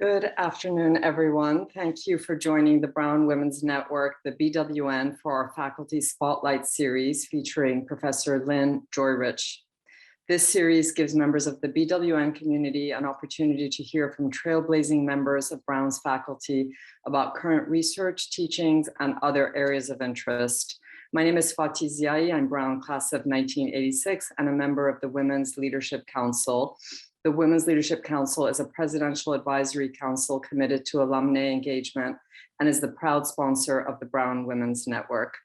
Good afternoon, everyone. Thank you for joining the Brown Women's Network, the BWN, for our Faculty Spotlight series featuring Professor Lynne Joyrich. This series gives members of the BWN community an opportunity to hear from trailblazing members of Brown's faculty about current research, teachings, and other areas of interest. My name is Fatih Ziai. I'm Brown class of 1986 and a member of the Women's Leadership Council. The Women's Leadership Council is a presidential advisory council committed to alumni engagement and is the proud sponsor of the Brown Women's Network.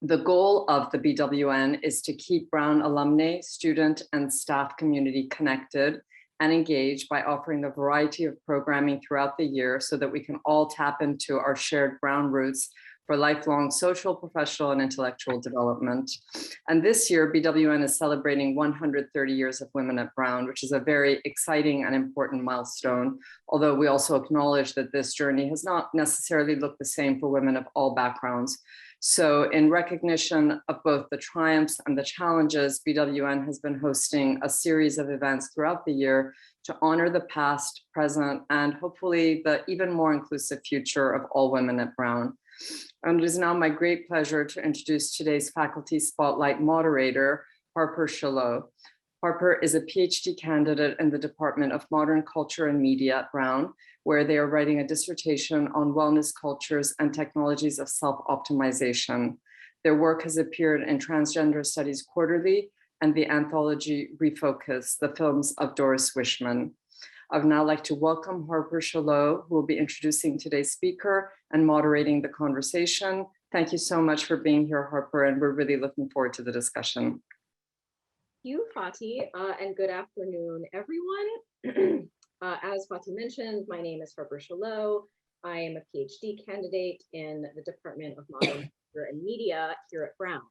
The goal of the BWN is to keep Brown alumni, student, and staff community connected and engaged by offering a variety of programming throughout the year so that we can all tap into our shared Brown roots for lifelong social, professional, and intellectual development. And this year, BWN is celebrating 130 years of Women at Brown, which is a very exciting and important milestone, although we also acknowledge that this journey has not necessarily looked the same for women of all backgrounds. So in recognition of both the triumphs and the challenges, BWN has been hosting a series of events throughout the year to honor the past, present, and hopefully the even more inclusive future of all women at Brown. And it is now my great pleasure to introduce today's Faculty Spotlight moderator, Harper Shalot. Harper is a PhD candidate in the Department of Modern Culture and Media at Brown, where they are writing a dissertation on wellness cultures and technologies of self-optimization. Their work has appeared in Transgender Studies Quarterly and the anthology Refocus, the films of Doris Wishman. I would now like to welcome Harper Shalot, who will be introducing today's speaker and moderating the conversation. Thank you so much for being here, Harper, and we're really looking forward to the discussion. Thank you, Fatih, and good afternoon, everyone. As Fatih mentioned, my name is Harper Shalot. I am a PhD candidate in the Department of Modern Culture and Media here at Brown.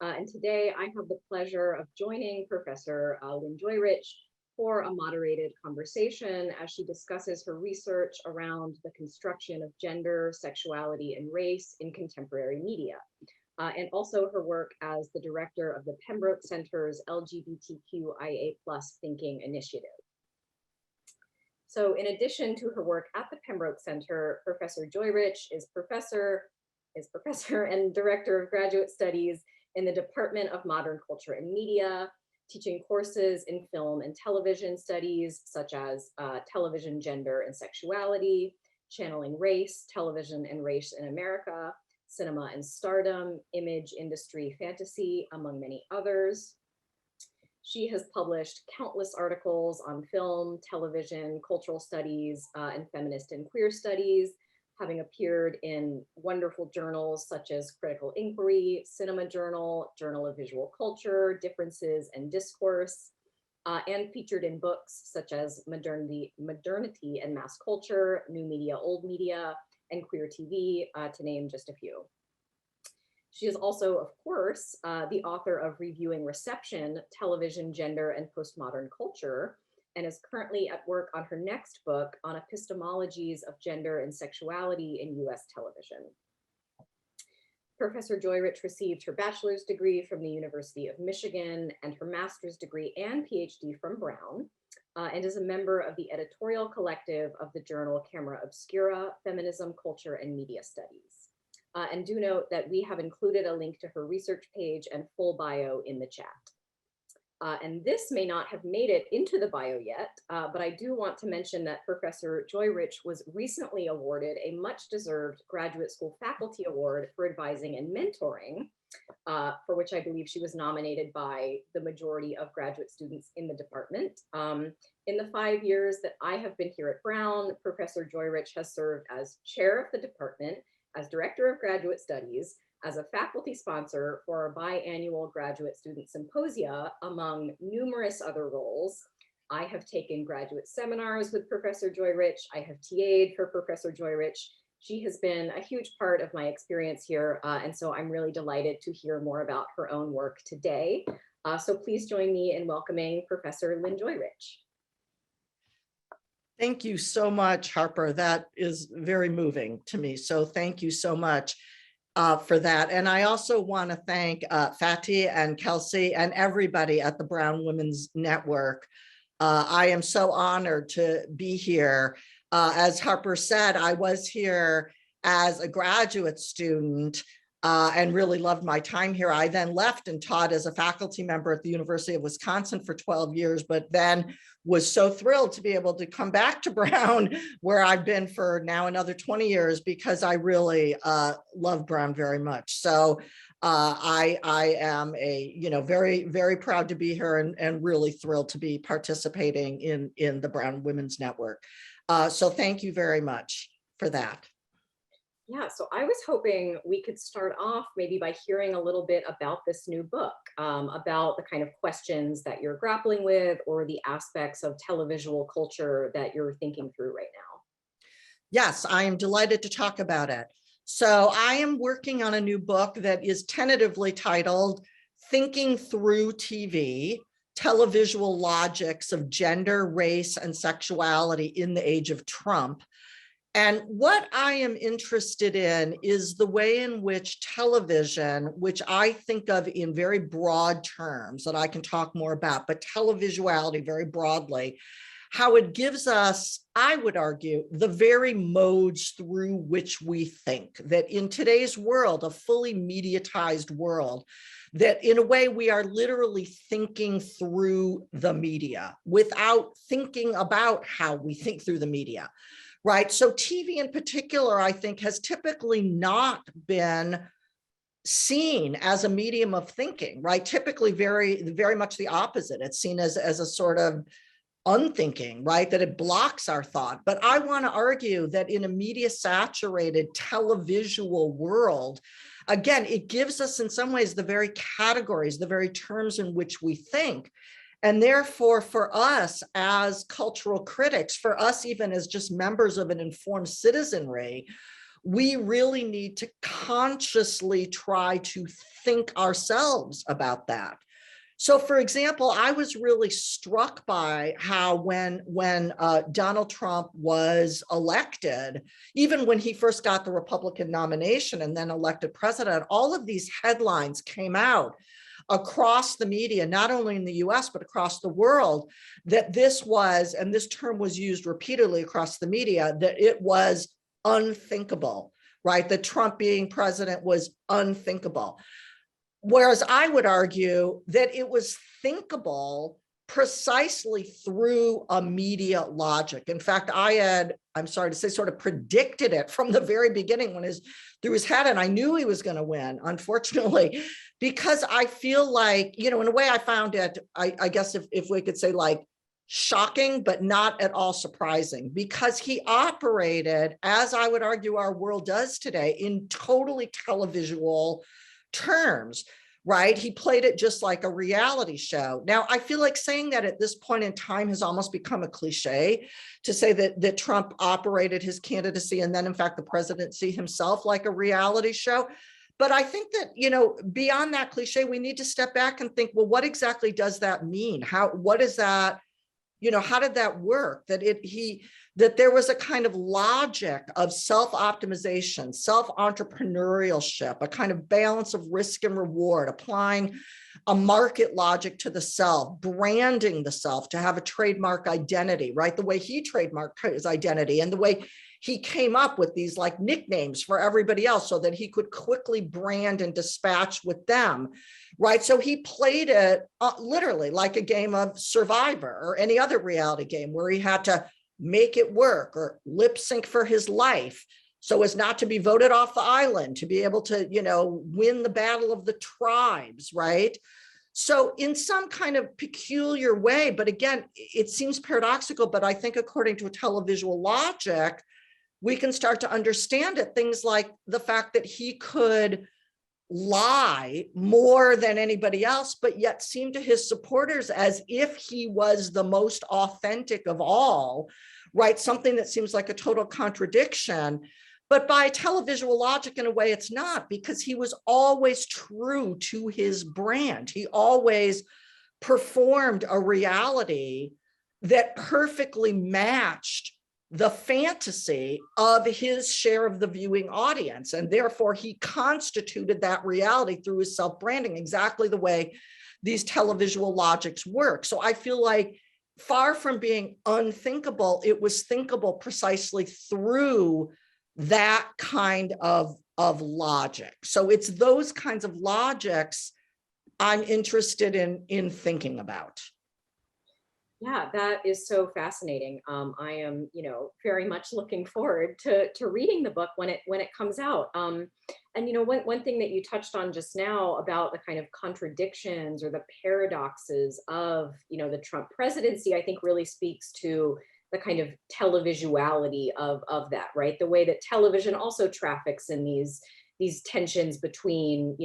And today I have the pleasure of joining Professor Lynne Joyrich for a moderated conversation as she discusses her research around the construction of gender, sexuality, and race in contemporary media, and also her work as the director of the Pembroke Center's LGBTQIA+ Thinking Initiative. So in addition to her work at the Pembroke Center, Professor Joyrich is professor and director of graduate studies in the Department of Modern Culture and Media, teaching courses in film and television studies, such as television, gender, and sexuality, channeling race, television and race in America, cinema and stardom, image industry fantasy, among many others. She has published countless articles on film, television, cultural studies, and feminist and queer studies, having appeared in wonderful journals such as Critical Inquiry, Cinema Journal, Journal of Visual Culture, Differences and Discourse, and featured in books such as Modernity and Mass Culture, New Media, Old Media, and Queer TV, to name just a few. She is also, of course, the author of Reviewing Reception, Television, Gender, and Postmodern Culture, and is currently at work on her next book on epistemologies of gender and sexuality in US television. Professor Joyrich received her bachelor's degree from the University of Michigan and her master's degree and PhD from Brown, and is a member of the editorial collective of the journal Camera Obscura, Feminism, Culture, and Media Studies. And do note that we have included a link to her research page and full bio in the chat. And this may not have made it into the bio yet, but I do want to mention that Professor Joyrich was recently awarded a much-deserved Graduate School Faculty Award for advising and mentoring, for which I believe she was nominated by the majority of graduate students in the department. In the 5 years that I have been here at Brown, Professor Joyrich has served as chair of the department, as director of graduate studies, as a faculty sponsor for our biannual graduate student symposia, among numerous other roles. I have taken graduate seminars with Professor Joyrich. I have TA'd for Professor Joyrich. She has been a huge part of my experience here, and so I'm really delighted to hear more about her own work today. So please join me in welcoming Professor Lynne Joyrich. Thank you so much, Harper. That is very moving to me. So thank you so much for that. And I also want to thank Fatih and Kelsey and everybody at the Brown Women's Network. I am so honored to be here As Harper said, I was here as a graduate student and really loved my time here. I then left and taught as a faculty member at the University of Wisconsin for 12 years, but then was so thrilled to be able to come back to Brown, where I've been for now another 20 years, because I really love Brown very much. So I am very, very proud to be here and really thrilled to be participating in the Brown Women's Network. So thank you very much for that. Yeah, so I was hoping we could start off maybe by hearing a little bit about this new book, about the kind of questions that you're grappling with or the aspects of televisual culture that you're thinking through right now. Yes, I am delighted to talk about it. So I am working on a new book that is tentatively titled Thinking Through TV, Televisual Logics of Gender, Race, and Sexuality in the Age of Trump. And what I am interested in is the way in which television, which I think of in very broad terms that I can talk more about, but televisuality very broadly, how it gives us, I would argue, the very modes through which we think. That in today's world, a fully mediatized world, that in a way we are literally thinking through the media without thinking about how we think through the media. Right. So TV in particular, I think, has typically not been seen as a medium of thinking, right? Typically very, very much the opposite. It's seen as a sort of unthinking, right? That it blocks our thought. But I want to argue that in a media saturated televisual world, again, it gives us in some ways the very categories, the very terms in which we think. And therefore, for us as cultural critics, for us even as just members of an informed citizenry, we really need to consciously try to think ourselves about that. So, for example, I was really struck by how when Donald Trump was elected, even when he first got the Republican nomination and then elected president, all of these headlines came out across the media, not only in the US, but across the world, that this was, and this term was used repeatedly across the media, that it was unthinkable, right? That Trump being president was unthinkable. Whereas I would argue that it was thinkable precisely through a media logic. In fact, I had, I'm sorry to say, sort of predicted it from the very beginning when through his head, and I knew he was going to win, unfortunately, because I feel like, in a way I found it, I guess if we could say like shocking, but not at all surprising, because he operated, as I would argue our world does today, in totally televisual terms. Right? He played it just like a reality show. Now, I feel like saying that at this point in time has almost become a cliche to say that Trump operated his candidacy and then, in fact, the presidency himself like a reality show. But I think that, beyond that cliche, we need to step back and think, well, what exactly does that mean? What is that? How did that work? That there was a kind of logic of self-optimization, self-entrepreneurship, a kind of balance of risk and reward, applying a market logic to the self, branding the self to have a trademark identity, right? The way he trademarked his identity and the way he came up with these like nicknames for everybody else so that he could quickly brand and dispatch with them, right? So he played it literally like a game of Survivor or any other reality game where he had to make it work or lip sync for his life so as not to be voted off the island, to be able to, win the battle of the tribes, right? So in some kind of peculiar way, but again, it seems paradoxical, but I think according to a televisual logic, we can start to understand it. Things like the fact that he could lie more than anybody else, but yet seem to his supporters as if he was the most authentic of all, right? Something that seems like a total contradiction. But by televisual logic, in a way, it's not, because he was always true to his brand. He always performed a reality that perfectly matched the fantasy of his share of the viewing audience. And therefore, he constituted that reality through his self-branding, exactly the way these televisual logics work. So I feel like far from being unthinkable, it was thinkable precisely through that kind of logic. So it's those kinds of logics I'm interested in thinking about. Yeah, that is so fascinating. I am, very much looking forward to reading the book when it comes out. And one thing that you touched on just now about the kind of contradictions or the paradoxes of, the Trump presidency, I think really speaks to the kind of televisuality of that, right? The way that television also traffics in these tensions between,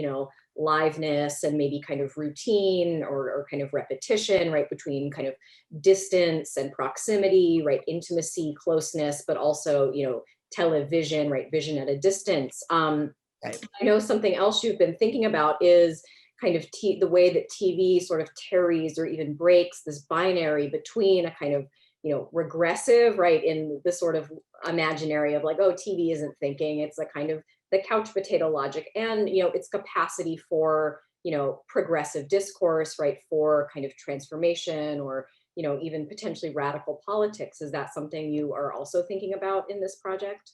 liveness and maybe kind of routine or kind of repetition, right? Between kind of distance and proximity, right? Intimacy, closeness, but also, television, right? Vision at a distance. Right. I know something else you've been thinking about is kind of the way that TV sort of tarries or even breaks this binary between a kind of, regressive, right? In the sort of imaginary of like, oh, TV isn't thinking. It's a kind of the couch potato logic and, its capacity for, progressive discourse, right? For kind of transformation or, even potentially radical politics. Is that something you are also thinking about in this project?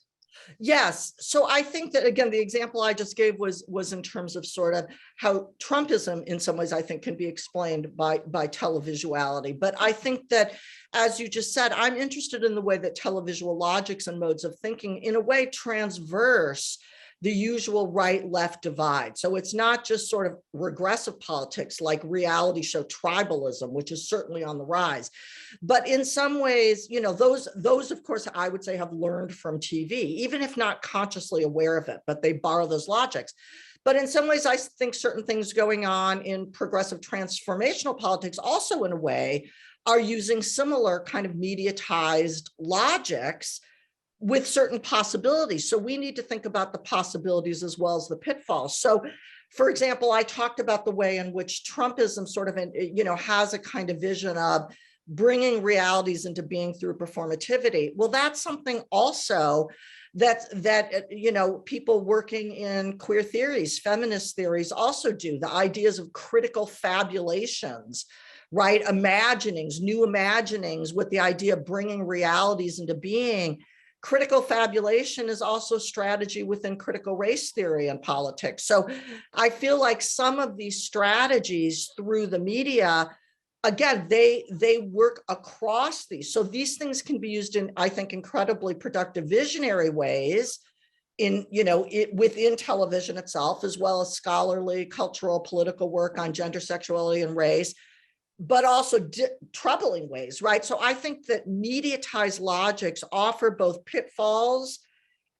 Yes. So I think that, again, the example I just gave was in terms of sort of how Trumpism in some ways, I think, can be explained by televisuality. But I think that, as you just said, I'm interested in the way that televisual logics and modes of thinking in a way transverse the usual right-left divide. So it's not just sort of regressive politics like reality show tribalism, which is certainly on the rise. But in some ways, those of course, I would say have learned from TV, even if not consciously aware of it, but they borrow those logics. But in some ways, I think certain things going on in progressive transformational politics also in a way are using similar kind of mediatized logics with certain possibilities. So we need to think about the possibilities as well as the pitfalls. So, for example, I talked about the way in which Trumpism sort of, has a kind of vision of bringing realities into being through performativity. Well, that's something also that people working in queer theories, feminist theories also do. The ideas of critical fabulations, right? Imaginings, new imaginings with the idea of bringing realities into being. Critical fabulation is also strategy within critical race theory and politics. So I feel like some of these strategies through the media, again, they work across these. So these things can be used in, I think, incredibly productive visionary ways within television itself, as well as scholarly, cultural, political work on gender, sexuality, and race, but also troubling ways, right? So I think that mediatized logics offer both pitfalls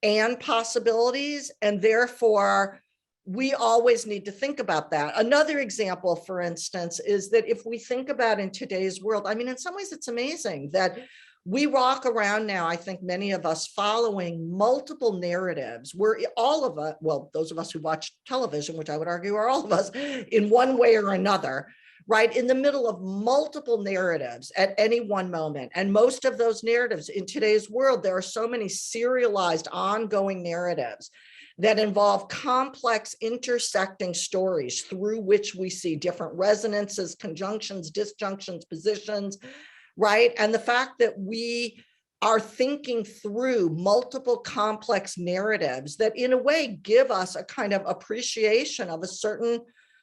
and possibilities, and therefore we always need to think about that. Another example, for instance, is that if we think about in today's world, I mean, in some ways it's amazing that we walk around now, I think many of us following multiple narratives where all of us, well, those of us who watch television, which I would argue are all of us in one way or another, right, in the middle of multiple narratives at any one moment. And most of those narratives in today's world, there are so many serialized ongoing narratives that involve complex intersecting stories through which we see different resonances, conjunctions, disjunctions, positions, right? And the fact that we are thinking through multiple complex narratives that in a way give us a kind of appreciation of a certain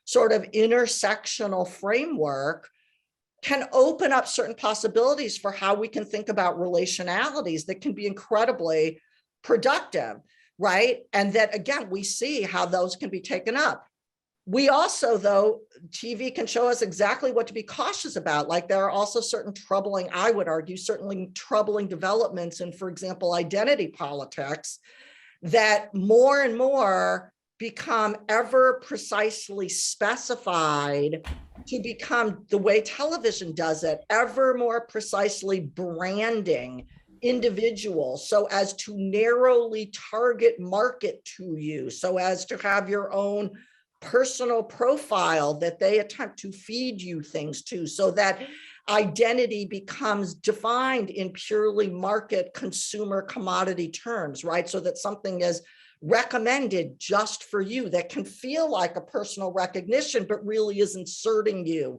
sort of intersectional framework can open up certain possibilities for how we can think about relationalities that can be incredibly productive, right? And that, again, we see how those can be taken up. We also, though, TV can show us exactly what to be cautious about. Like there are also certain troubling, I would argue, certainly troubling developments in, for example, identity politics that more and more become ever precisely specified to become the way television does it, ever more precisely branding individuals so as to narrowly target market to you, so as to have your own personal profile that they attempt to feed you things to, so that identity becomes defined in purely market consumer commodity terms, right? So that something is recommended just for you that can feel like a personal recognition, but really is inserting you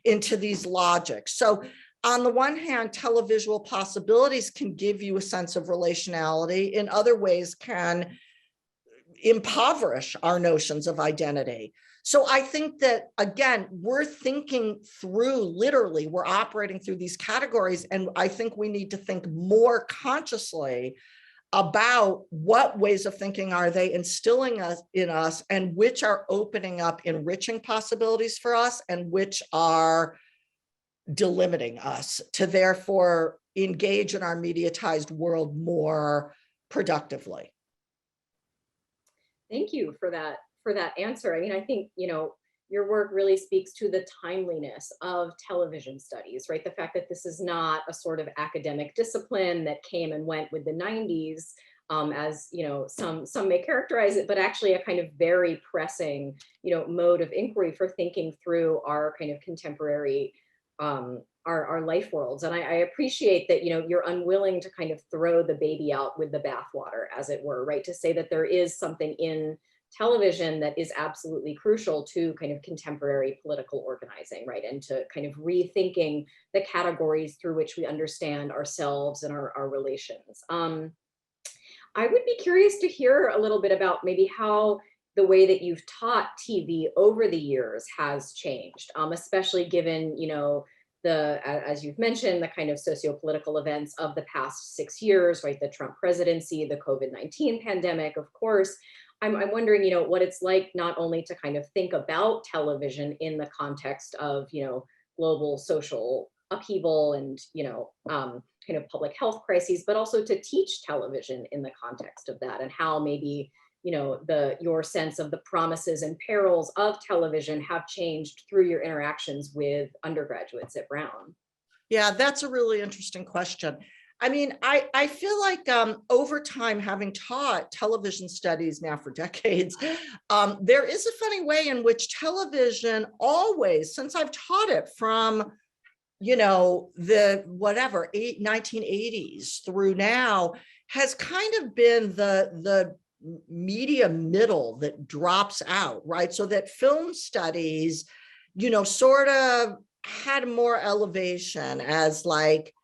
into these logics. So on the one hand, televisual possibilities can give you a sense of relationality, in other ways can impoverish our notions of identity. So I think that, again, we're thinking through, literally, we're operating through these categories. And I think we need to think more consciously about what ways of thinking are they instilling in us, and which are opening up enriching possibilities for us, and which are delimiting us to therefore engage in our mediatized world more productively. Thank you for that answer. I mean, I think, your work really speaks to the timeliness of television studies, right? The fact that this is not a sort of academic discipline that came and went with the 90s, as some may characterize it, but actually a kind of very pressing, mode of inquiry for thinking through our kind of contemporary our life worlds. And I appreciate that, you're unwilling to kind of throw the baby out with the bathwater, as it were, right? To say that there is something in television that is absolutely crucial to kind of contemporary political organizing, right? And to kind of rethinking the categories through which we understand ourselves and our relations. I would be curious to hear a little bit about maybe how the way that you've taught TV over the years has changed, especially given, as you've mentioned, the kind of socio-political events of the past 6 years, right? The Trump presidency, the COVID-19 pandemic, of course. I'm wondering, what it's like not only to kind of think about television in the context of, global social upheaval and, kind of public health crises, but also to teach television in the context of that, and how maybe, your sense of the promises and perils of television have changed through your interactions with undergraduates at Brown. Yeah, that's a really interesting question. I mean, I feel like over time, having taught television studies now for decades, there is a funny way in which television always, since I've taught it from, the 1980s through now, has kind of been the media middle that drops out, right? So that film studies, sort of had more elevation as like,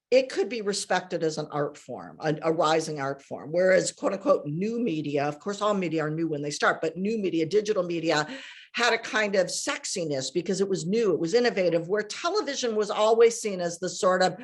it could be respected as an art form, a rising art form, whereas quote unquote new media, of course, all media are new when they start, but new media, digital media had a kind of sexiness because it was new, it was innovative, where television was always seen as the sort of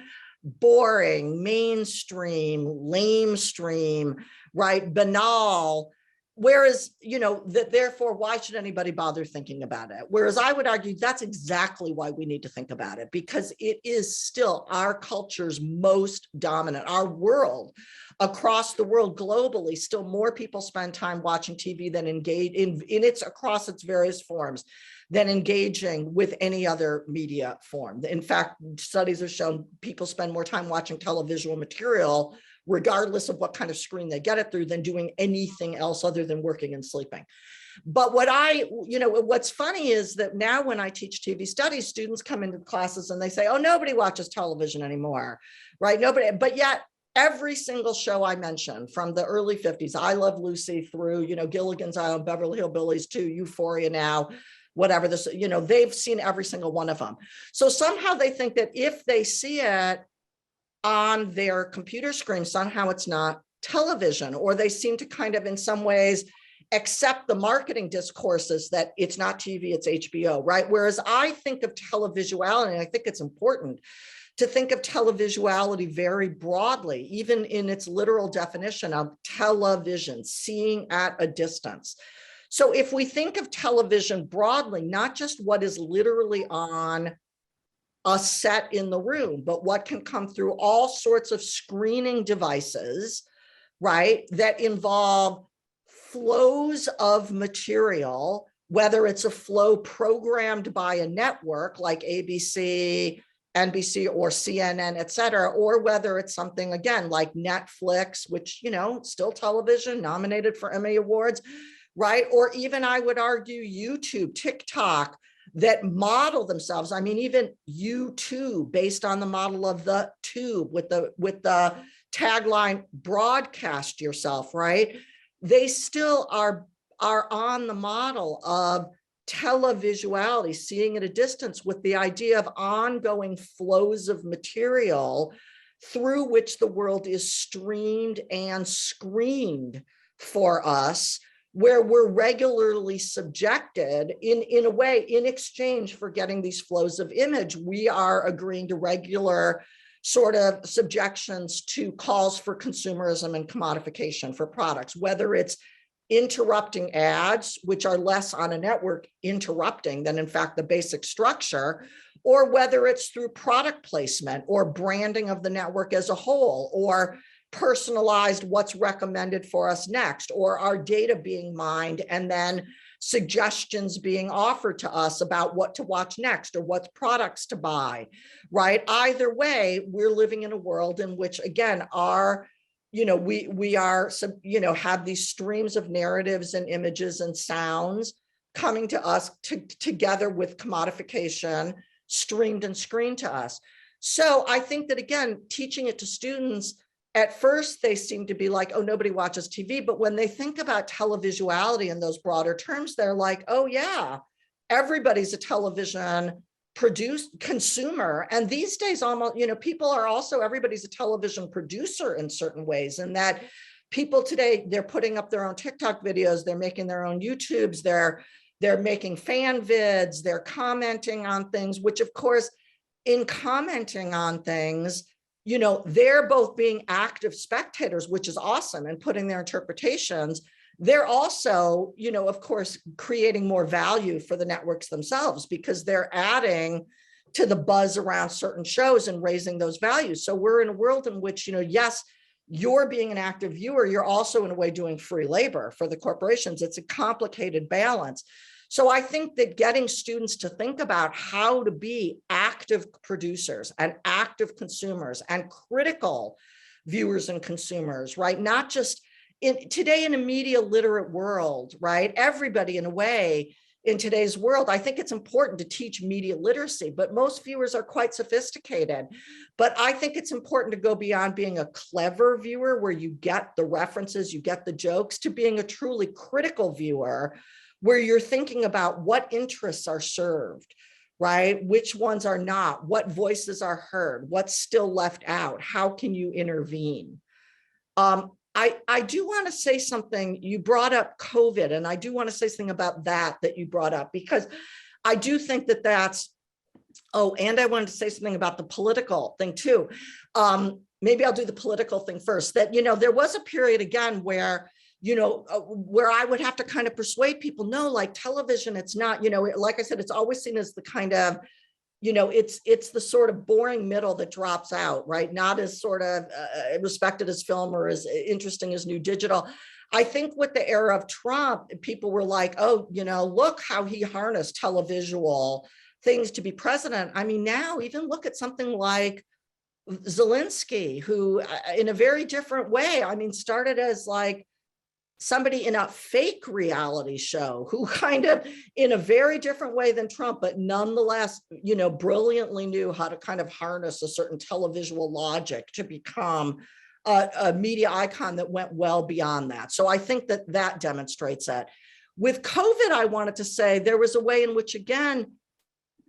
boring, mainstream, lamestream, right, banal. Whereas, that therefore, why should anybody bother thinking about it? Whereas I would argue that's exactly why we need to think about it, because it is still our culture's most dominant, our world, across the world, globally, still more people spend time watching TV than engage in its across its various forms than engaging with any other media form. In fact, studies have shown people spend more time watching televisual material, regardless of what kind of screen they get it through, than doing anything else other than working and sleeping. But what's funny is that now when I teach TV studies, students come into classes and they say, oh, nobody watches television anymore, right? Nobody, but yet every single show I mentioned from the early 50s, I Love Lucy through, Gilligan's Island, Beverly Hillbillies to Euphoria now, whatever this, they've seen every single one of them. So somehow they think that if they see it on their computer screen, somehow it's not television, or they seem to kind of in some ways accept the marketing discourses that it's not TV, it's HBO, right? Whereas I think of televisuality, and I think it's important to think of televisuality very broadly, even in its literal definition of television, seeing at a distance. So if we think of television broadly, not just what is literally on a set in the room, but what can come through all sorts of screening devices, right, that involve flows of material, whether it's a flow programmed by a network like ABC, NBC, or CNN, et cetera, or whether it's something, again, like Netflix, which, still television, nominated for Emmy Awards, right? Or even, I would argue, YouTube, TikTok, that model themselves. I mean, even YouTube, based on the model of the tube with the tagline, broadcast yourself, right? They still are on the model of televisuality, seeing at a distance, with the idea of ongoing flows of material through which the world is streamed and screened for us, where we're regularly subjected in a way, in exchange for getting these flows of image, we are agreeing to regular sort of subjections to calls for consumerism and commodification for products, whether it's interrupting ads, which are less on a network interrupting than in fact the basic structure, or whether it's through product placement or branding of the network as a whole, or personalized what's recommended for us next, or our data being mined and then suggestions being offered to us about what to watch next or what products to buy, right? Either way, we're living in a world in which, again, our, we are, have these streams of narratives and images and sounds coming to us together with commodification, streamed and screened to us. So I think that, again, teaching it to students, at first they seem to be like, oh, nobody watches TV. But when they think about televisuality in those broader terms, they're like, oh yeah, everybody's a television consumer. And these days, almost, people are also, everybody's a television producer in certain ways. And that people today, they're putting up their own TikTok videos, they're making their own YouTubes, they're making fan vids, they're commenting on things, which of course, in commenting on things, they're both being active spectators, which is awesome, and putting their interpretations. They're also, of course, creating more value for the networks themselves, because they're adding to the buzz around certain shows and raising those values. So we're in a world in which, yes, you're being an active viewer, you're also in a way doing free labor for the corporations. It's a complicated balance. So I think that getting students to think about how to be active producers and active consumers and critical viewers and consumers, right? Not just today in a media literate world, right? Everybody in a way in today's world, I think it's important to teach media literacy, but most viewers are quite sophisticated. But I think it's important to go beyond being a clever viewer where you get the references, you get the jokes, to being a truly critical viewer, where you're thinking about what interests are served, right? Which ones are not, what voices are heard, what's still left out, how can you intervene? I do want to say something, you brought up COVID, and I do want to say something about that you brought up, because I do think that that's, oh, and I wanted to say something about the political thing too. Maybe I'll do the political thing first, that, there was a period again where, where I would have to kind of persuade people, no, like television, it's not, like I said, it's always seen as the kind of, it's the sort of boring middle that drops out, right? Not as sort of respected as film or as interesting as new digital. I think with the era of Trump, people were like, oh, look how he harnessed televisual things to be president. I mean, now even look at something like Zelensky, who in a very different way, I mean, started as like somebody in a fake reality show who kind of in a very different way than Trump, but nonetheless, brilliantly knew how to kind of harness a certain televisual logic to become a media icon that went well beyond that. So I think that demonstrates that. With COVID, I wanted to say there was a way in which, again,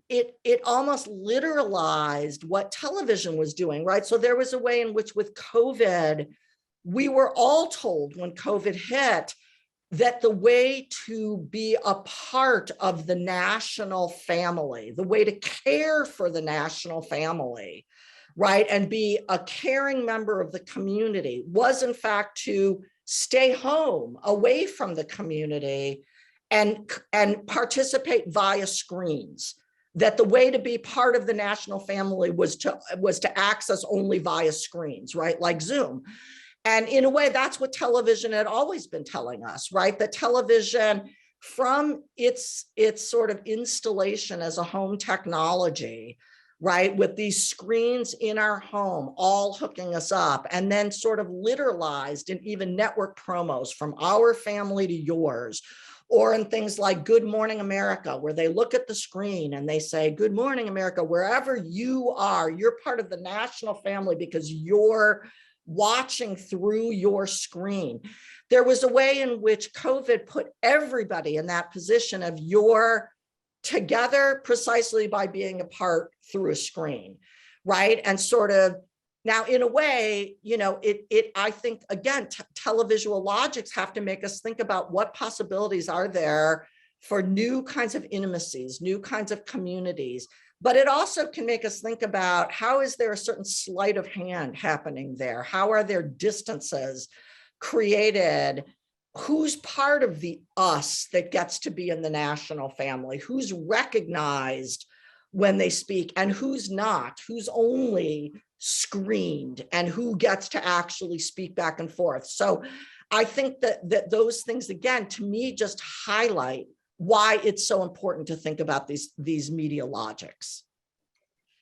it almost literalized what television was doing, right? So there was a way in which with COVID, we were all told when COVID hit that the way to be a part of the national family, the way to care for the national family, right, and be a caring member of the community was in fact to stay home, away from the community, and participate via screens. That the way to be part of the national family was to access only via screens, right, like Zoom. And in a way, that's what television had always been telling us, right? That television, from its sort of installation as a home technology, right, with these screens in our home, all hooking us up, and then sort of literalized in even network promos from our family to yours, or in things like Good Morning America, where they look at the screen and they say, Good Morning America, wherever you are, you're part of the national family because you're watching through your screen. There was a way in which COVID put everybody in that position of you're together precisely by being apart through a screen, right? And sort of now, in a way, you know, I think, again, televisual logics have to make us think about what possibilities are there for new kinds of intimacies, new kinds of communities. But it also can make us think about how is there a certain sleight of hand happening there? How are there distances created? Who's part of the us that gets to be in the national family? Who's recognized when they speak and who's not? Who's only screened and who gets to actually speak back and forth? So I think that those things, again, to me, just highlight why it's so important to think about these media logics.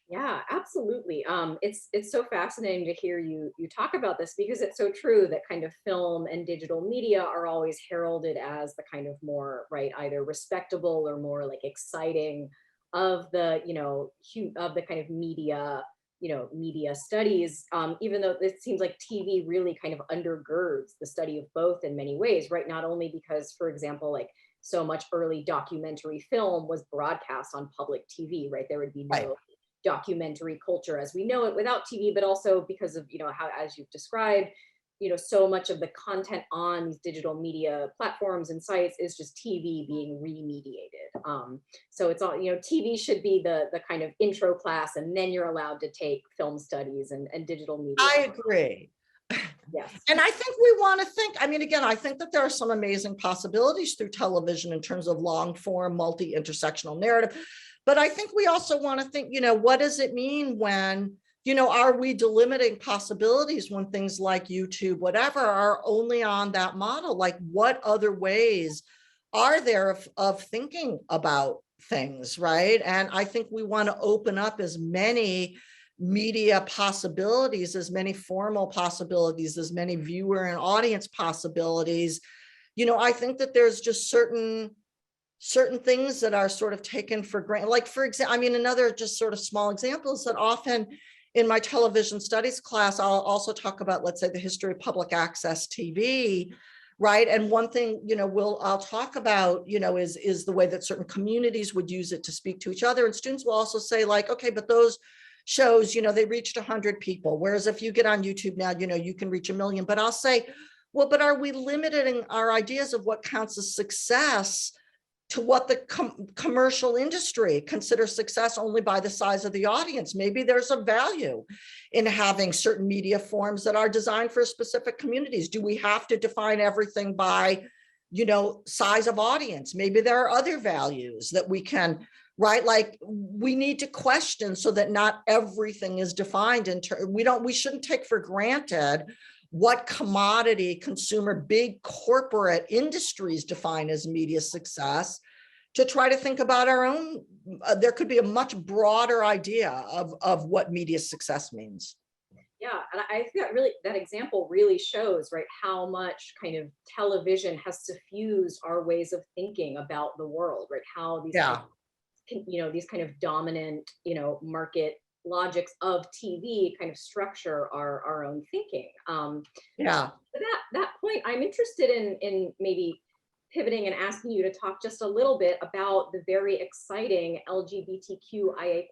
Yeah, absolutely. It's so fascinating to hear you talk about this, because it's so true that kind of film and digital media are always heralded as the kind of more, right, either respectable or more like exciting of the, you know, of the kind of media, you know, media studies, even though it seems like TV really kind of undergirds the study of both in many ways, right? Not only because, for example, like so much early documentary film was broadcast on public TV, right? There would be no Right. documentary culture as we know it without TV, but also because of, you know, how, as you've described, you know, so much of the content on these digital media platforms and sites is just TV being remediated. So it's all, you know, TV should be the kind of intro class, and then you're allowed to take film studies and digital media. I agree. Yes. And I think we want to think, I mean, again, I think that there are some amazing possibilities through television in terms of long form, multi-intersectional narrative. But I think we also want to think, you know, what does it mean when, you know, are we delimiting possibilities when things like YouTube, whatever, are only on that model? Like, what other ways are there of thinking about things, right? And I think we want to open up as many media possibilities, as many formal possibilities, as many viewer and audience possibilities. You know, I think that there's just certain things that are sort of taken for granted. Like, for example, I mean, another just sort of small example is that often in my television studies class, I'll also talk about, let's say, the history of public access TV, right? And one thing, you know, I'll talk about, you know, is the way that certain communities would use it to speak to each other. And students will also say, like, okay, but those shows, you know, they reached 100 people. Whereas if you get on YouTube now, you know, you can reach 1 million. But I'll say, well, but are we limiting our ideas of what counts as success to what the commercial industry considers success only by the size of the audience? Maybe there's a value in having certain media forms that are designed for specific communities. Do we have to define everything by, you know, size of audience? Maybe there are other values that we can, right? Like, we need to question so that not everything is defined in we shouldn't take for granted what commodity consumer big corporate industries define as media success, to try to think about our own. There could be a much broader idea of what media success means. Yeah, and I think that example really shows, right, how much kind of television has suffused our ways of thinking about the world, right? How these, you know, these kind of dominant, you know, market logics of TV kind of structure our own thinking. Yeah. But that point, I'm interested in maybe pivoting and asking you to talk just a little bit about the very exciting LGBTQIA+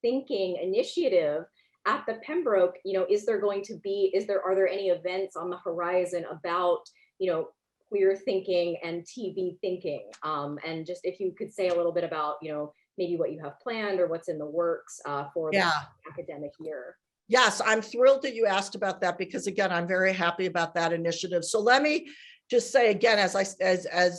thinking initiative at the Pembroke. You know, are there any events on the horizon about, you know, queer thinking and TV thinking? And just if you could say a little bit about, you know, maybe what you have planned or what's in the works for the academic year. Yes, I'm thrilled that you asked about that, because again, I'm very happy about that initiative. So let me just say again, as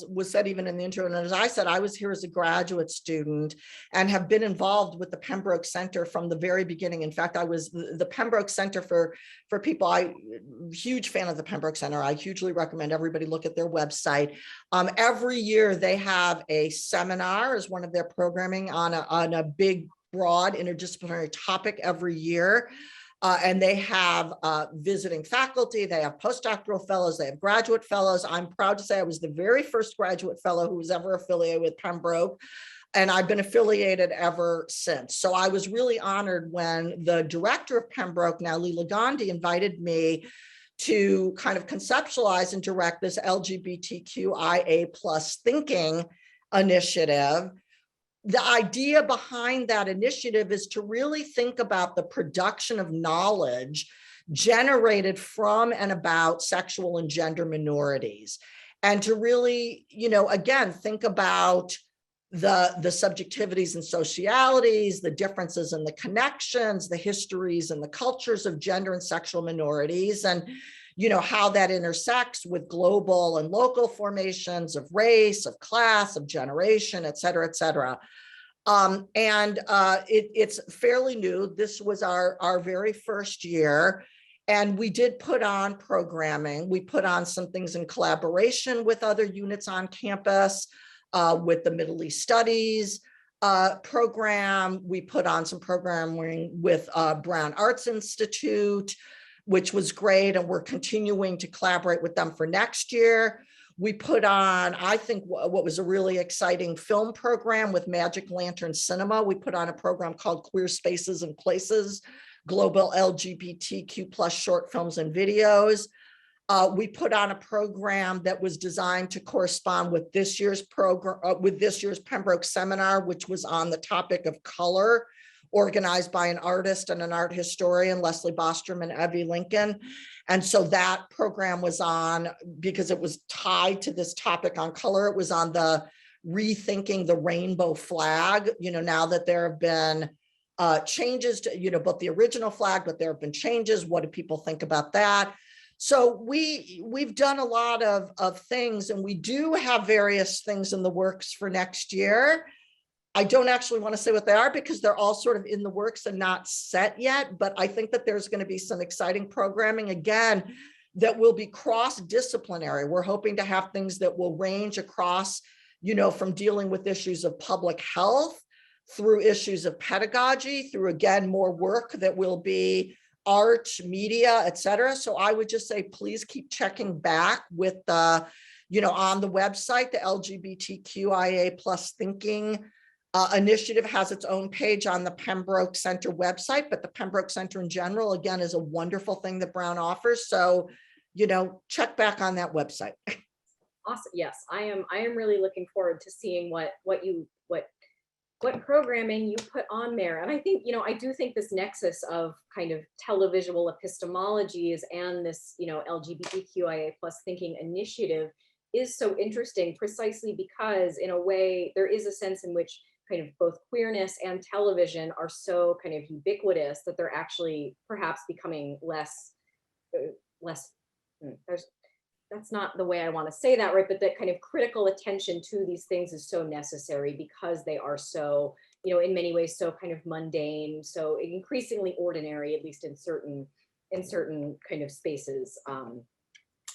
was said even in the intro, and as I said, I was here as a graduate student and have been involved with the Pembroke Center from the very beginning. In fact, I was the Pembroke Center for people. I'm a huge fan of the Pembroke Center. I hugely recommend everybody look at their website. Every year they have a seminar as one of their programming on a big, broad interdisciplinary topic every year. And they have visiting faculty, they have postdoctoral fellows, they have graduate fellows. I'm proud to say I was the very first graduate fellow who was ever affiliated with Pembroke. And I've been affiliated ever since. So I was really honored when the director of Pembroke, now Leela Gandhi, invited me to kind of conceptualize and direct this LGBTQIA plus thinking initiative. The idea behind that initiative is to really think about the production of knowledge generated from and about sexual and gender minorities, and to really, again, think about the subjectivities and socialities, the differences and the connections, the histories and the cultures of gender and sexual minorities, and how that intersects with global and local formations of race, of class, of generation, et cetera, et cetera. It's fairly new. This was our very first year. And we did put on programming. We put on some things in collaboration with other units on campus, with the Middle East Studies program. We put on some programming with Brown Arts Institute, which was great. And we're continuing to collaborate with them for next year. We put on, I think, what was a really exciting film program with Magic Lantern Cinema. We put on a program called Queer Spaces and Places, Global LGBTQ plus short films and videos. We put on a program that was designed to correspond with this year's program, with this year's Pembroke seminar, which was on the topic of color, organized by an artist and an art historian, Leslie Bostrom and Evie Lincoln. And so that program was on, because it was tied to this topic on color, it was on the rethinking the rainbow flag, now that there have been changes to, both the original flag, but there have been changes. What do people think about that? So we've done a lot of things, and we do have various things in the works for next year. I don't actually want to say what they are because they're all sort of in the works and not set yet, but I think that there's going to be some exciting programming, again, that will be cross-disciplinary. We're hoping to have things that will range across, from dealing with issues of public health through issues of pedagogy, through, again, more work that will be art, media, et cetera. So I would just say, please keep checking back with the, on the website, the LGBTQIA plus thinking initiative has its own page on the Pembroke Center website, but the Pembroke Center in general, again, is a wonderful thing that Brown offers. So, check back on that website. Awesome. Yes, I am really looking forward to seeing what programming you put on there. And I think, I do think this nexus of kind of televisual epistemologies and this, LGBTQIA plus thinking initiative is so interesting, precisely because in a way there is a sense in which kind of both queerness and television are so kind of ubiquitous that they're actually perhaps becoming less, that's not the way I want to say that, right? But that kind of critical attention to these things is so necessary because they are so, in many ways, so kind of mundane, so increasingly ordinary, at least in certain kind of spaces.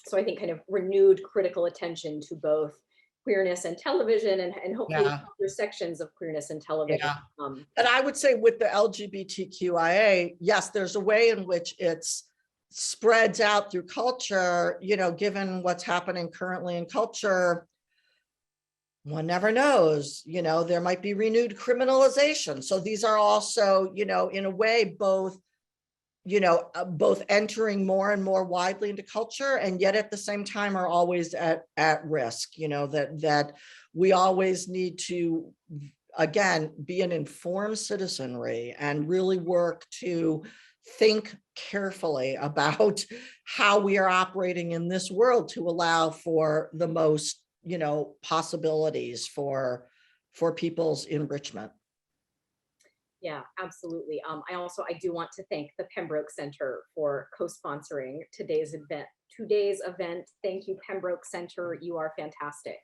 So I think kind of renewed critical attention to both queerness and television, and hopefully other sections of queerness and television. Yeah. And I would say with the LGBTQIA, yes, there's a way in which it's spreads out through culture, given what's happening currently in culture. One never knows, there might be renewed criminalization. So these are also, in a way, both entering more and more widely into culture, and yet at the same time are always at risk, that we always need to, again, be an informed citizenry and really work to think carefully about how we are operating in this world to allow for the most, possibilities for people's enrichment. Yeah, absolutely. I do want to thank the Pembroke Center for co-sponsoring today's event. Thank you, Pembroke Center. You are fantastic.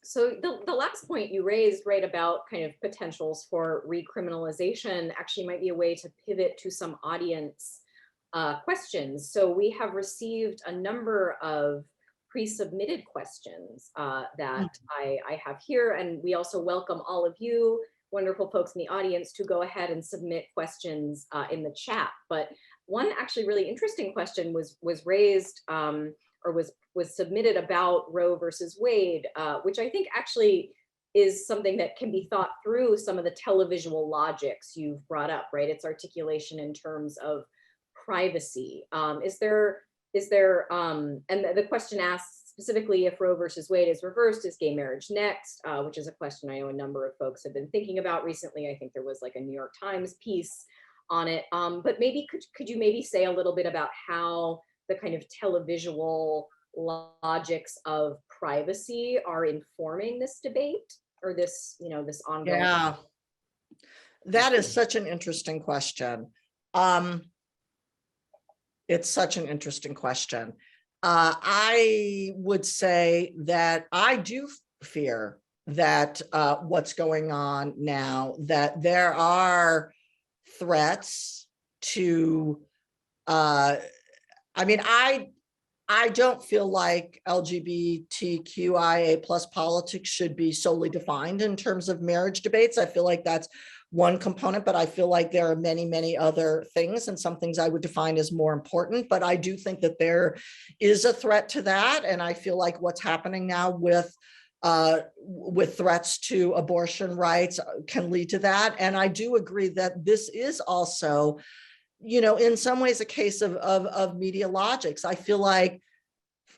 So the last point you raised, right, about kind of potentials for recriminalization actually might be a way to pivot to some audience questions. So we have received a number of pre-submitted questions that I have here, and we also welcome all of you wonderful folks in the audience to go ahead and submit questions in the chat. But one actually really interesting question was raised or was submitted about Roe versus Wade, which I think actually is something that can be thought through some of the televisual logics you've brought up, right? Its articulation in terms of privacy. And the question asks specifically if Roe versus Wade is reversed, is gay marriage next? Which is a question I know a number of folks have been thinking about recently. I think there was like a New York Times piece on it. But maybe could you maybe say a little bit about how the kind of televisual logics of privacy are informing this debate, or this, this ongoing? Yeah, that is such an interesting question. It's such an interesting question. I would say that I do fear that what's going on now, that there are threats to, I don't feel like LGBTQIA plus politics should be solely defined in terms of marriage debates. I feel like that's one component, but I feel like there are many, many other things, and some things I would define as more important. But I do think that there is a threat to that. And I feel like what's happening now with threats to abortion rights can lead to that. And I do agree that this is also, in some ways a case of media logics. I feel like,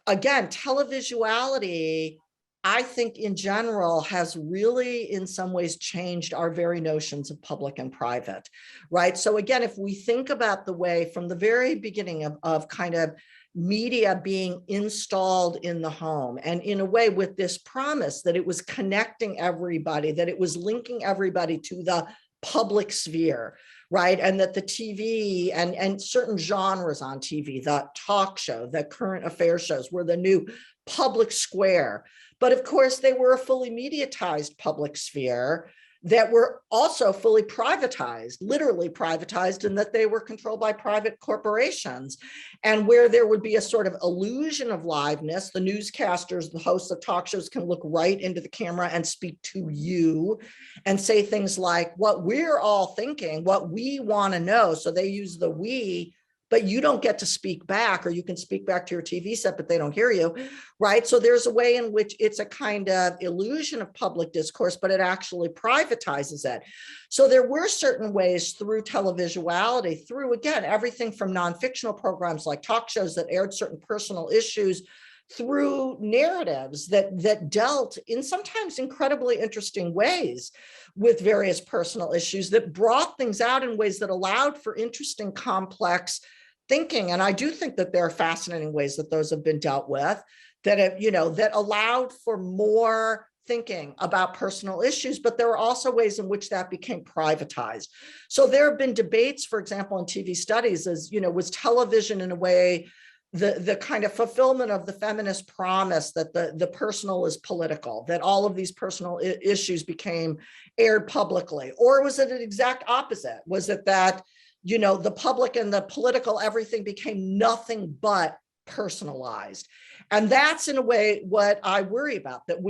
again, televisuality, I think in general has really in some ways changed our very notions of public and private, right? So again, if we think about the way from the very beginning of kind of media being installed in the home, and in a way with this promise that it was connecting everybody, that it was linking everybody to the public sphere, right? And that the TV and certain genres on TV, the talk show, the current affairs shows were the new public square. But of course, they were a fully mediatized public sphere that were also fully privatized, literally privatized, in that they were controlled by private corporations. And where there would be a sort of illusion of liveness, the newscasters, the hosts of talk shows can look right into the camera and speak to you and say things like what we're all thinking, what we want to know. So they use the we, but you don't get to speak back, or you can speak back to your TV set, but they don't hear you, right? So there's a way in which it's a kind of illusion of public discourse, but it actually privatizes it. So there were certain ways through televisuality, through, again, everything from non-fictional programs like talk shows that aired certain personal issues, through narratives that dealt in sometimes incredibly interesting ways with various personal issues, that brought things out in ways that allowed for interesting, complex thinking. And I do think that there are fascinating ways that those have been dealt with, that have, that allowed for more thinking about personal issues, but there were also ways in which that became privatized. So there have been debates, for example, in TV studies, as, was television in a way the kind of fulfillment of the feminist promise that the personal is political, that all of these personal issues became aired publicly? Or was it an exact opposite? Was it that, the public and the political, everything became nothing but personalized? And that's in a way what I worry about, that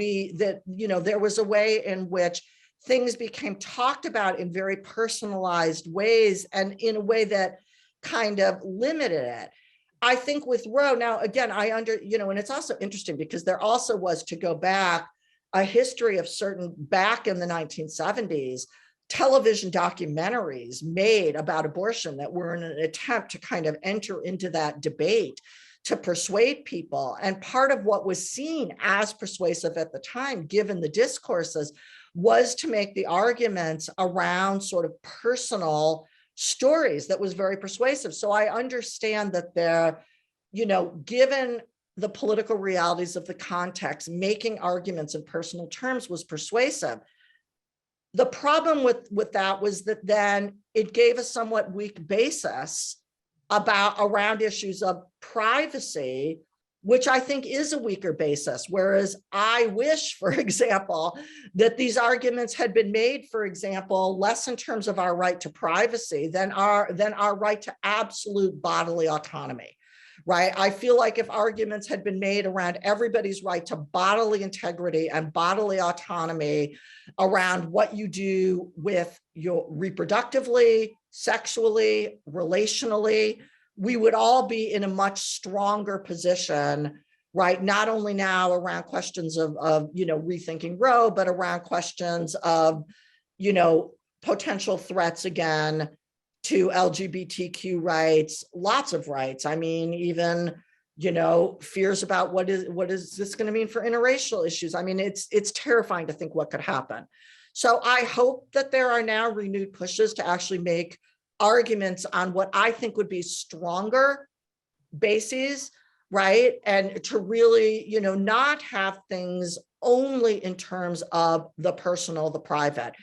there was a way in which things became talked about in very personalized ways, and in a way that kind of limited it. I think with Roe, now, again, and it's also interesting because there also was, to go back, a history of certain, back in the 1970s, television documentaries made about abortion that were in an attempt to kind of enter into that debate, to persuade people. And part of what was seen as persuasive at the time, given the discourses, was to make the arguments around sort of personal stories that was very persuasive. So I understand that there, given the political realities of the context, making arguments in personal terms was persuasive. The problem with that was that then it gave a somewhat weak basis around issues of privacy, which I think is a weaker basis. Whereas I wish, for example, that these arguments had been made, for example, less in terms of our right to privacy than our right to absolute bodily autonomy, right? I feel like if arguments had been made around everybody's right to bodily integrity and bodily autonomy, around what you do with your reproductively, sexually, relationally, we would all be in a much stronger position, right? Not only now around questions of rethinking Roe, but around questions of, potential threats again to LGBTQ rights, lots of rights. I mean, even, fears about what is this going to mean for interracial issues. I mean, it's terrifying to think what could happen. So I hope that there are now renewed pushes to actually make arguments on what I think would be stronger bases, right? And to really, not have things only in terms of the personal, the private.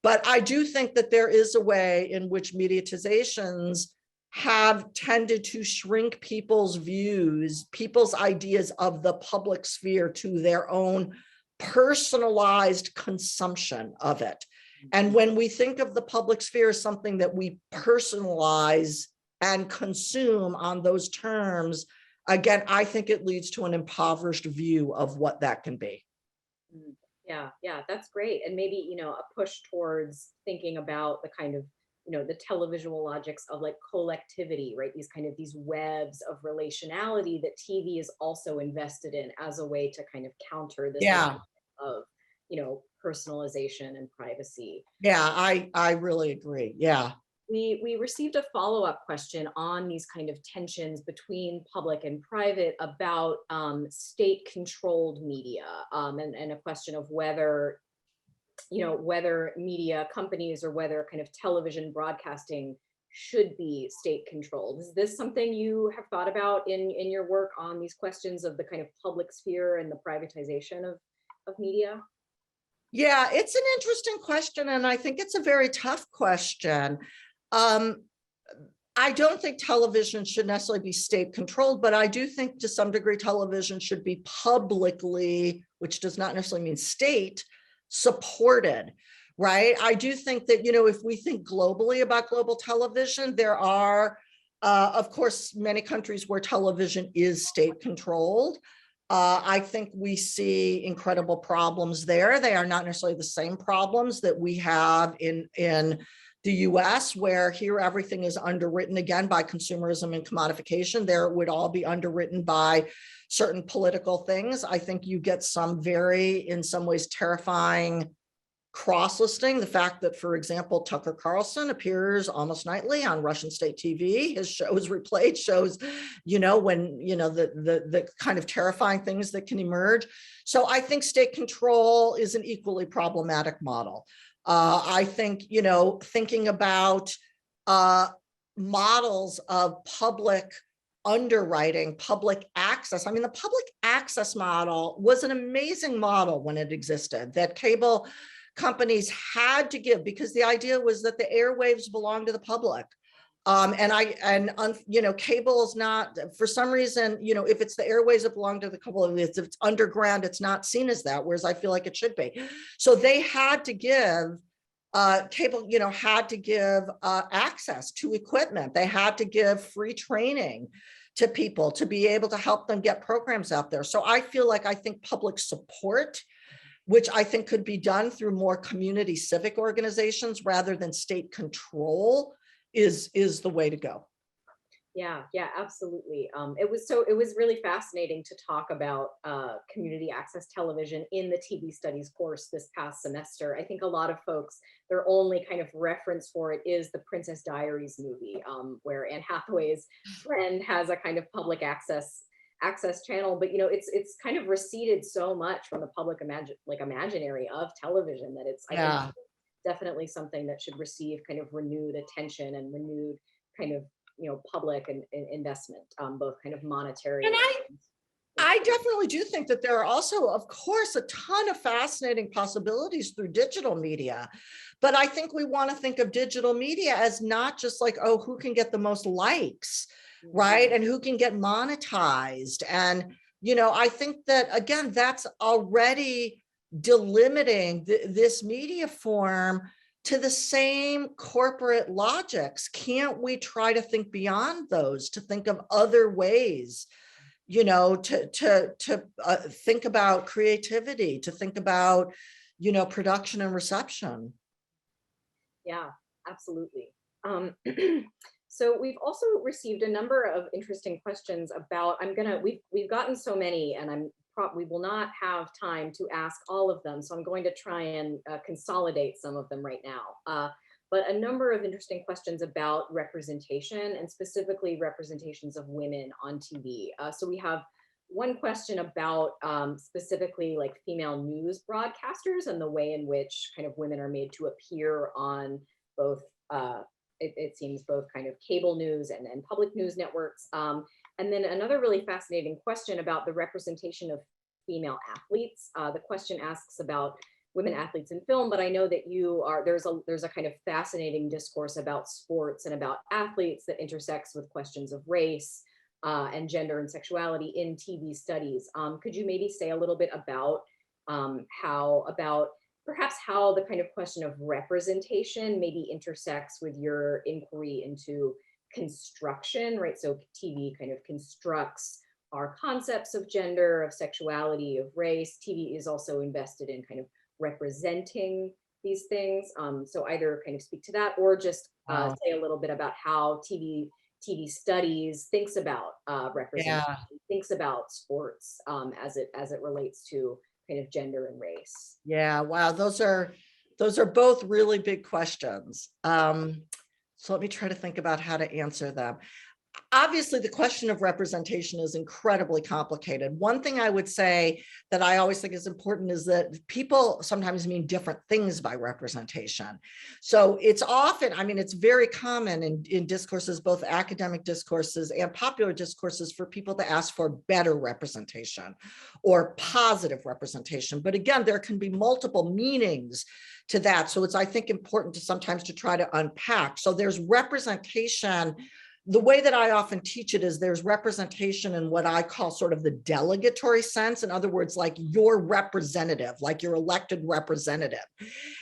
But I do think that there is a way in which mediatizations have tended to shrink people's views, people's ideas of the public sphere to their own personalized consumption of it. And when we think of the public sphere as something that we personalize and consume on those terms, again, I think it leads to an impoverished view of what that can be. Yeah, that's great. And maybe, a push towards thinking about the kind of, the televisual logics of like collectivity, right? These webs of relationality that TV is also invested in as a way to kind of counter this of, personalization and privacy. Yeah, I really agree. Yeah. We received a follow-up question on these kind of tensions between public and private about state-controlled media, and a question of whether, whether media companies or whether kind of television broadcasting should be state-controlled. Is this something you have thought about in your work on these questions of the kind of public sphere and the privatization of media? Yeah, it's an interesting question, and I think it's a very tough question. I don't think television should necessarily be state controlled, but I do think to some degree television should be publicly, which does not necessarily mean state, supported, right? I do think that, if we think globally about global television, there are, of course, many countries where television is state controlled. I think we see incredible problems there. They are not necessarily the same problems that we have in the US, where here everything is underwritten again by consumerism and commodification. There it would all be underwritten by certain political things. I think you get some very, in some ways, terrifying cross-listing. The fact that, for example, Tucker Carlson appears almost nightly on Russian state TV. His shows replayed shows, when, the kind of terrifying things that can emerge. So I think state control is an equally problematic model. I think, thinking about models of public underwriting, public access. I mean, the public access model was an amazing model when it existed, that cable companies had to give, because the idea was that the airwaves belong to the public. Cable is not, for some reason, if it's the airways that belong to the couple of if it's underground, it's not seen as that, whereas I feel like it should be. So they had to give, cable, had to give access to equipment. They had to give free training to people to be able to help them get programs out there. So I think public support, which I think could be done through more community civic organizations rather than state control, is the way to go. Yeah, absolutely. It was really fascinating to talk about community access television in the TV studies course this past semester. I think a lot of folks, their only kind of reference for it is the Princess Diaries movie, where Anne Hathaway's friend has a kind of public access channel, but it's kind of receded so much from the public imaginary of television that it's I think definitely something that should receive kind of renewed attention and renewed kind of public and investment, both kind of monetary. And I definitely do think that there are also, of course, a ton of fascinating possibilities through digital media. But I think we want to think of digital media as not just like, oh, who can get the most likes, right? And who can get monetized. And, I think that, again, that's already delimiting this media form to the same corporate logics. Can't we try to think beyond those, to think of other ways, to think about creativity, to think about, production and reception? Yeah, absolutely. So we've also received a number of interesting questions about, we've gotten so many, and we will not have time to ask all of them. So I'm going to try and consolidate some of them right now. But a number of interesting questions about representation, and specifically representations of women on TV. So we have one question about specifically like female news broadcasters and the way in which kind of women are made to appear on both, it seems both kind of cable news and public news networks. And then another really fascinating question about the representation of female athletes. The question asks about women athletes in film, but I know that there's a kind of fascinating discourse about sports and about athletes that intersects with questions of race and gender and sexuality in TV studies. Could you maybe say a little bit about perhaps how the kind of question of representation maybe intersects with your inquiry into construction, right? So TV kind of constructs our concepts of gender, of sexuality, of race. TV is also invested in kind of representing these things. So either kind of speak to that, or just say a little bit about how TV studies thinks about representation, thinks about sports as it relates to kind of gender and race. Yeah, wow, those are both really big questions. So let me try to think about how to answer them. Obviously, the question of representation is incredibly complicated. One thing I would say that I always think is important is that people sometimes mean different things by representation. So it's often, I mean, it's very common in discourses, both academic discourses and popular discourses, for people to ask for better representation or positive representation. But again, there can be multiple meanings to that. So it's, I think, important to sometimes to try to unpack. So there's representation. The way that I often teach it is there's representation in what I call sort of the delegatory sense. In other words, like your representative, like your elected representative.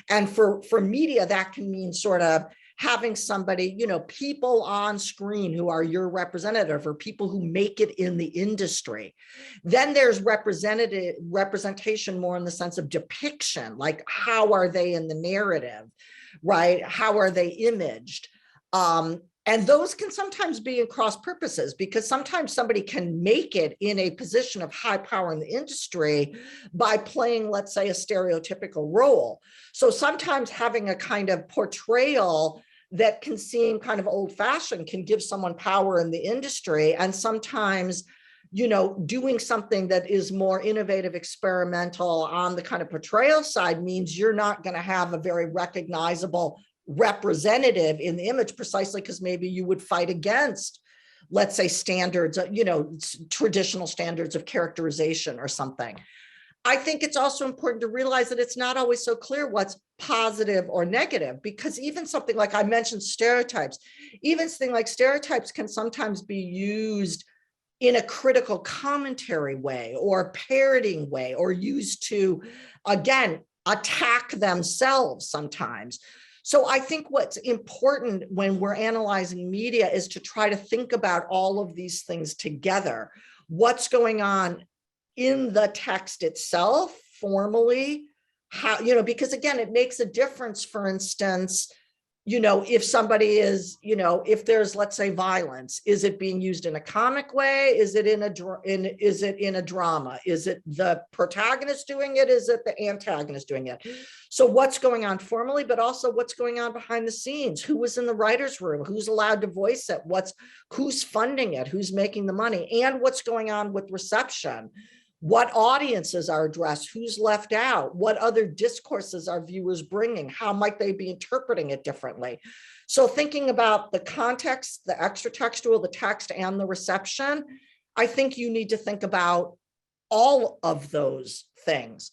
And for media, that can mean sort of having somebody, people on screen who are your representative, or people who make it in the industry. Then there's representation more in the sense of depiction, like how are they in the narrative, right? How are they imaged? And those can sometimes be in cross purposes, because sometimes somebody can make it in a position of high power in the industry by playing, let's say, a stereotypical role. So sometimes having a kind of portrayal that can seem kind of old fashioned can give someone power in the industry. And sometimes, doing something that is more innovative, experimental on the kind of portrayal side means you're not going to have a very recognizable representative in the image, precisely because maybe you would fight against, let's say, standards, traditional standards of characterization or something. I think it's also important to realize that it's not always so clear what's positive or negative, because even something like I mentioned stereotypes, even something like stereotypes can sometimes be used in a critical commentary way or parroting way, or used to, again, attack themselves sometimes. So I think what's important when we're analyzing media is to try to think about all of these things together. What's going on in the text itself, formally, how, because again, it makes a difference, for instance, if somebody is, if there's, let's say, violence, is it being used in a comic way? Is it in a drama? Is it the protagonist doing it? Is it the antagonist doing it? So what's going on formally, but also what's going on behind the scenes? Who was in the writer's room? Who's allowed to voice it? Who's funding it? Who's making the money? And what's going on with reception? What audiences are addressed? Who's left out? What other discourses are viewers bringing? How might they be interpreting it differently? So thinking about the context, the extra textual, the text, and the reception, I think you need to think about all of those things.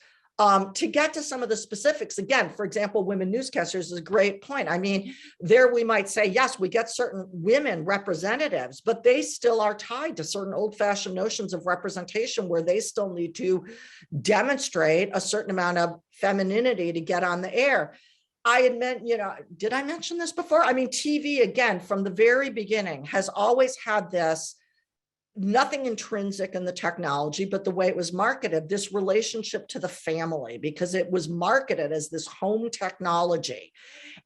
To get to some of the specifics, again, for example, women newscasters is a great point. I mean, there we might say, yes, we get certain women representatives, but they still are tied to certain old-fashioned notions of representation where they still need to demonstrate a certain amount of femininity to get on the air. I admit, did I mention this before? I mean, TV, again, from the very beginning has always had this nothing intrinsic in the technology, but the way it was marketed, this relationship to the family, because it was marketed as this home technology.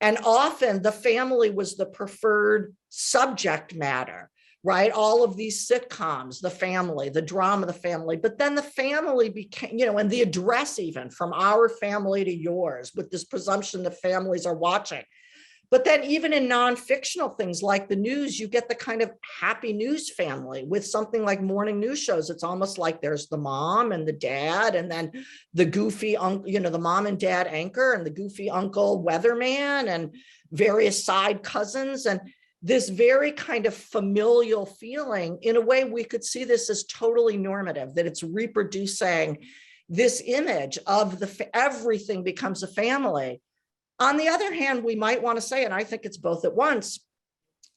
And often the family was the preferred subject matter, right? All of these sitcoms, the family, the drama, the family, but then the family became, and the address even from our family to yours, with this presumption that families are watching. But then even in non-fictional things like the news, you get the kind of happy news family with something like morning news shows. It's almost like there's the mom and the dad, and then the goofy uncle, the mom and dad anchor, and the goofy uncle weatherman, and various side cousins. And this very kind of familial feeling. In a way, we could see this as totally normative, that it's reproducing this image of everything becomes a family. On the other hand, we might want to say, and I think it's both at once,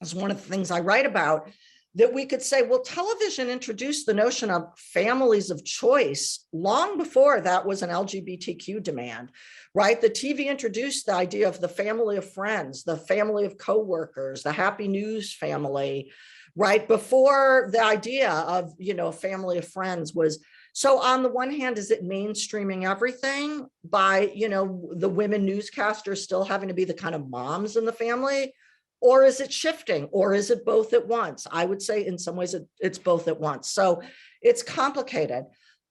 as one of the things I write about, that we could say, well, television introduced the notion of families of choice long before that was an LGBTQ demand, right? The TV introduced the idea of the family of friends, the family of coworkers, the happy news family, right? Before the idea of, family of friends was. So on the one hand, is it mainstreaming everything by, the women newscasters still having to be the kind of moms in the family? Or is it shifting? Or is it both at once? I would say in some ways it's both at once. So it's complicated.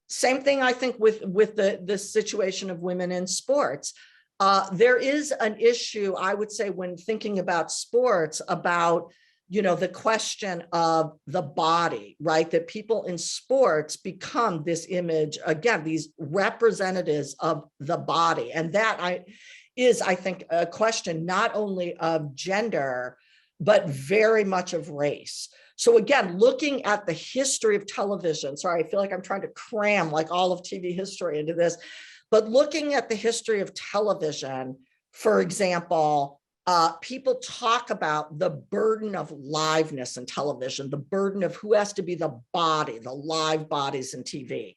Same thing, I think, with the situation of women in sports. There is an issue, I would say, when thinking about sports, about the question of the body, right? That people in sports become this image, again, these representatives of the body. And that is, I think, a question not only of gender, but very much of race. So again, looking at the history of television, sorry, I feel like I'm trying to cram like all of TV history into this, but looking at the history of television, for example, people talk about the burden of liveness in television, the burden of who has to be the body, the live bodies in TV.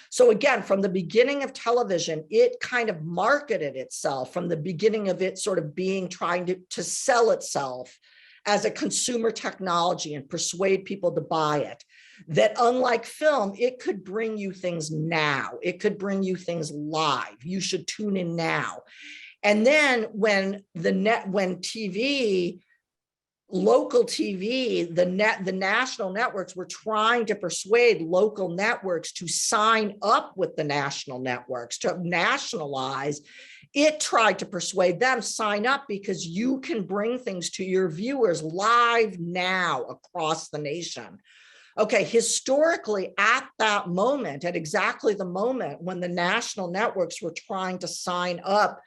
So again, from the beginning of television, it kind of marketed itself from the beginning of it sort of being trying to sell itself as a consumer technology and persuade people to buy it. That unlike film, it could bring you things now. It could bring you things live. You should tune in now. And then when TV, local TV, the national networks were trying to persuade local networks to sign up with the national networks, to nationalize, it tried to persuade them, sign up because you can bring things to your viewers live now across the nation. Okay, historically, at that moment, at exactly the moment when the national networks were trying to sign up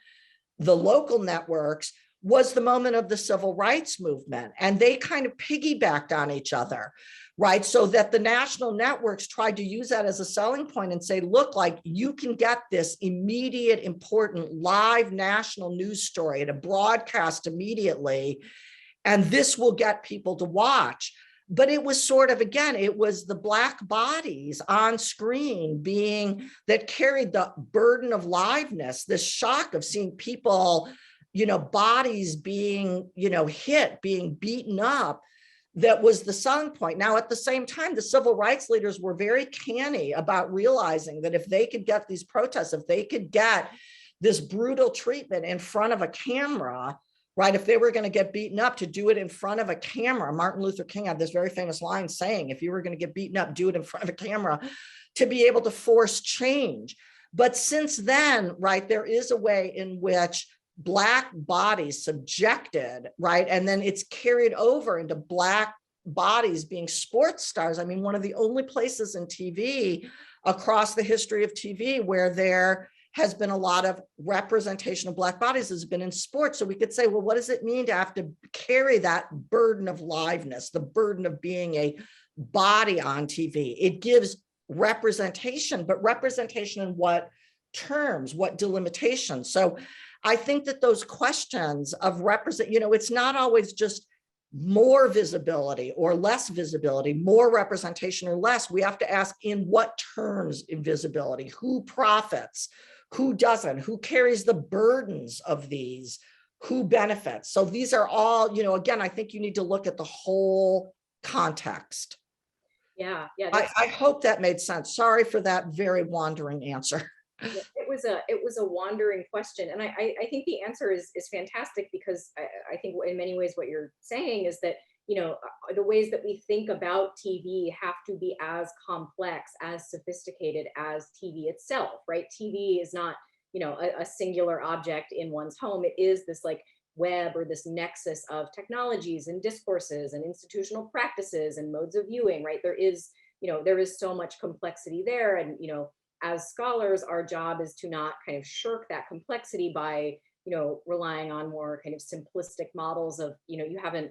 the local networks, was the moment of the civil rights movement. And they kind of piggybacked on each other, right? So that the national networks tried to use that as a selling point and say, look, like you can get this immediate, important live national news story at a broadcast immediately, and this will get people to watch. But it was sort of, again, it was the Black bodies on screen that carried the burden of liveness, this shock of seeing people, bodies being, hit, being beaten up, that was the selling point. Now, at the same time, the civil rights leaders were very canny about realizing that if they could get these protests, if they could get this brutal treatment in front of a camera, right? If they were going to get beaten up, to do it in front of a camera. Martin Luther King had this very famous line saying, if you were going to get beaten up, do it in front of a camera, to be able to force change. But since then, right, there is a way in which Black bodies subjected, right? And then it's carried over into Black bodies being sports stars. I mean, one of the only places in TV across the history of TV where there has been a lot of representation of Black bodies has been in sports. So we could say, well, what does it mean to have to carry that burden of liveness, the burden of being a body on TV? It gives representation, but representation in what terms, what delimitation? So I think that those questions of it's not always just more visibility or less visibility, more representation or less. We have to ask, in what terms invisibility? Who profits? Who doesn't? Who carries the burdens of these? Who benefits? So these are all, again, I think you need to look at the whole context. Yeah, yeah. I hope that made sense. Sorry for that very wandering answer. It was a wandering question, and I think the answer is fantastic, because I think in many ways what you're saying is that, you know, the ways that we think about TV have to be as complex, as sophisticated as TV itself, right? TV is not, you know, a singular object in one's home. It is this like web, or this nexus of technologies and discourses and institutional practices and modes of viewing, right? There is, you know, there is so much complexity there, and, you know, as scholars, our job is to not kind of shirk that complexity by, you know, relying on more kind of simplistic models of, you know, you haven't,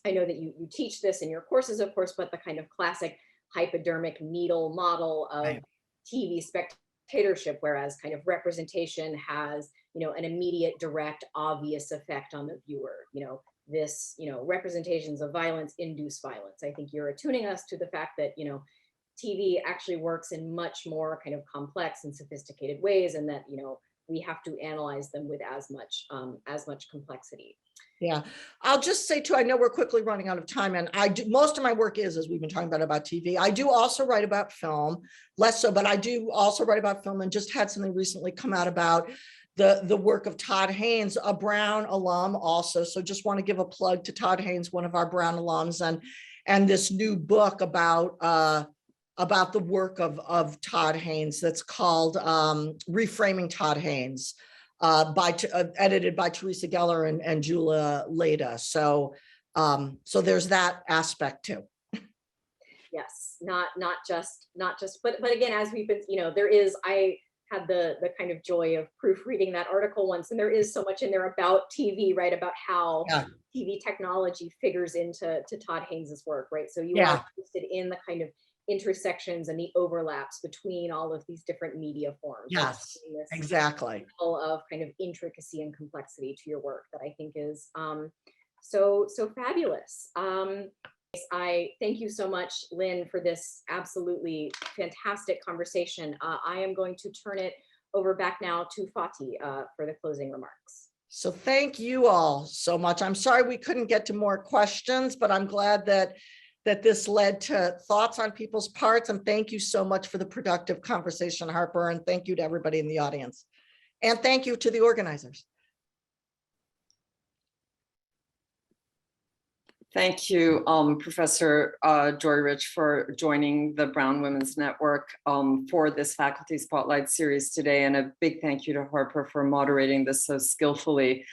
I know that you teach this in your courses, of course, but the kind of classic hypodermic needle model of Right. TV spectatorship, whereas kind of representation has, you know, an immediate, direct, obvious effect on the viewer. You know, this, you know, representations of violence induce violence. I think you're attuning us to the fact that, you know, TV actually works in much more kind of complex and sophisticated ways, and that, you know, we have to analyze them with as much complexity. Yeah, I'll just say too, I know we're quickly running out of time, and I do, most of my work is, as we've been talking about TV. I do also write about film, less so, but I do also write about film, and just had something recently come out about the work of Todd Haynes, a Brown alum also. So just want to give a plug to Todd Haynes, one of our Brown alums, and this new book about the work of Todd Haynes that's called Reframing Todd Haynes, edited by Teresa Geller and Julia Leda. So there's that aspect too. Yes, not just, but again, as we've been, you know, there is, I had the kind of joy of proofreading that article once, and there is so much in there about TV, right? About how TV technology figures into Todd Haynes's work, right? So you are interested in the kind of intersections and the overlaps between all of these different media forms. Yes, exactly. Of kind of intricacy and complexity to your work that I think is so fabulous. I thank you so much, Lynn, for this absolutely fantastic conversation. I am going to turn it over back now to Fatih for the closing remarks. So thank you all so much. I'm sorry we couldn't get to more questions, but I'm glad that this led to thoughts on people's parts. And thank you so much for the productive conversation, Harper. And thank you to everybody in the audience. And thank you to the organizers. Thank you, Professor Joyrich, for joining the Brown Women's Network for this Faculty Spotlight series today. And a big thank you to Harper for moderating this so skillfully.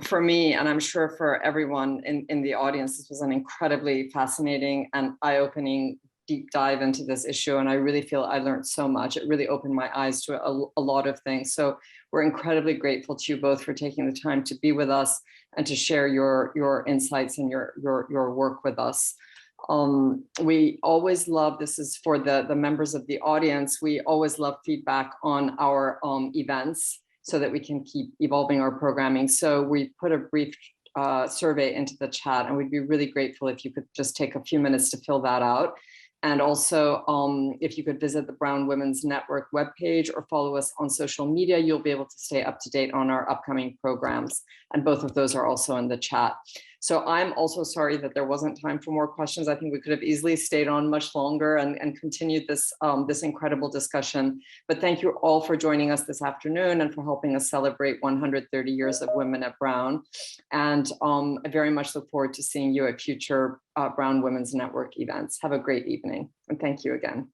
For me, and I'm sure for everyone in the audience, this was an incredibly fascinating and eye-opening deep dive into this issue. And I really feel I learned so much. It really opened my eyes to a lot of things. So we're incredibly grateful to you both for taking the time to be with us and to share your insights and your work with us. We always love, this is for the members of the audience, we always love feedback on our events so that we can keep evolving our programming. So we put a brief survey into the chat, and we'd be really grateful if you could just take a few minutes to fill that out. And also, if you could visit the Brown Women's Network webpage or follow us on social media, you'll be able to stay up to date on our upcoming programs. And both of those are also in the chat. So I'm also sorry that there wasn't time for more questions. I think we could have easily stayed on much longer and continued this, this incredible discussion. But thank you all for joining us this afternoon and for helping us celebrate 130 years of Women at Brown. And I very much look forward to seeing you at future Brown Women's Network events. Have a great evening, and thank you again.